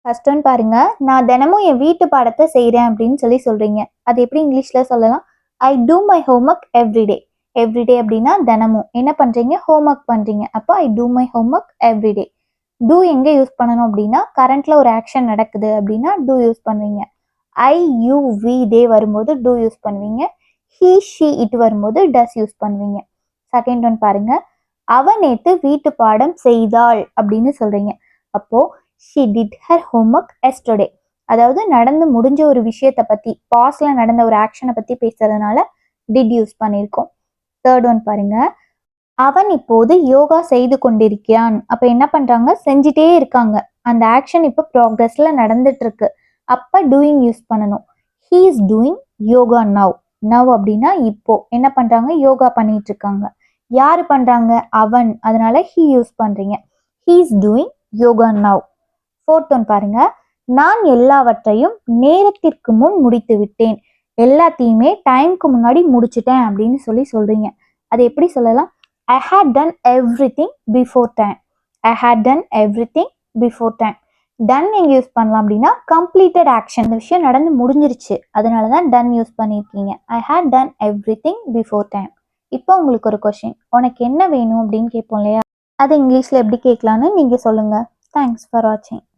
First one பாருங்க. நான் தினமும் என் வீட்டு பாடத்தை செய்றேன் அப்படின்னு சொல்றீங்க. அது எப்படி இங்கிலீஷ்ல சொல்லலாம்? I do my homework everyday. Everyday அப்படின்னா தினமும். என்ன பண்றீங்க? ஹோம்ஒர்க் பண்றீங்க. அப்போ I do my homework everyday. Do எங்க யூஸ் பண்ணணும் அப்படின்னா, கரண்ட்ல ஒரு ஆக்ஷன் நடக்குது அப்படின்னா டூ யூஸ் பண்ணுவீங்க. ஐ, யூ, வி, தே வரும்போது டூ யூஸ் பண்ணுவீங்க. ஹீ, ஷி, இட் வரும்போது டஸ் யூஸ் பண்ணுவீங்க. செகண்ட் ஒன் பாருங்க. அவ நேத்து வீட்டு பாடம் செய்தாள் அப்படின்னு சொல்றீங்க. அப்போ she did her homework yesterday. அதாவது நடந்து முடிஞ்ச ஒரு விஷயத்தை பத்தி, பாஸ்ட்ல நடந்த ஒரு ஆக்ஷனை பத்தி பேசுறதுனால டிட் யூஸ் பண்ணியிருக்கோம். தேர்ட் ஒன் பாருங்க. அவன் இப்போது யோகா செய்து கொண்டிருக்கிறான். அப்ப என்ன பண்றாங்க? செஞ்சுட்டே இருக்காங்க. அந்த ஆக்ஷன் இப்போ ப்ராக்ரஸ்ல நடந்துட்டு இருக்கு. அப்ப டூயிங் யூஸ் பண்ணணும். He is doing yoga now. Now அப்படின்னா இப்போ என்ன பண்றாங்க? யோகா பண்ணிட்டு இருக்காங்க. யாரு பண்றாங்க? அவன். அதனால ஹீ யூஸ் பண்றீங்க. He is doing yoga now. Fourth one பாருங்க. நான் எல்லாவற்றையும் நேரத்திற்கு முன் முடித்து விட்டேன். எல்லாத்தையுமே டைம்க்கு முன்னாடி முடிச்சிட்டேன் அப்படின்னு சொல்றீங்க. அது எப்படி சொல்லலாம்? I had done everything before time. I had done everything before time. Done எங்க யூஸ் பண்ணலாம் அப்படின்னா, கம்ப்ளீட்டட் ஆக்ஷன். இந்த விஷயம் நடந்து முடிஞ்சிருச்சு, அதனால தான் டன் யூஸ் பண்ணியிருக்கீங்க. I had done everything before time. இப்போ உங்களுக்கு ஒரு கொஷின், உனக்கு என்ன வேணும் அப்படின்னு கேட்போம் இல்லையா? அதை இங்கிலீஷ்ல எப்படி கேட்கலான்னு நீங்க சொல்லுங்க. தேங்க்ஸ் ஃபார் வாட்சிங்.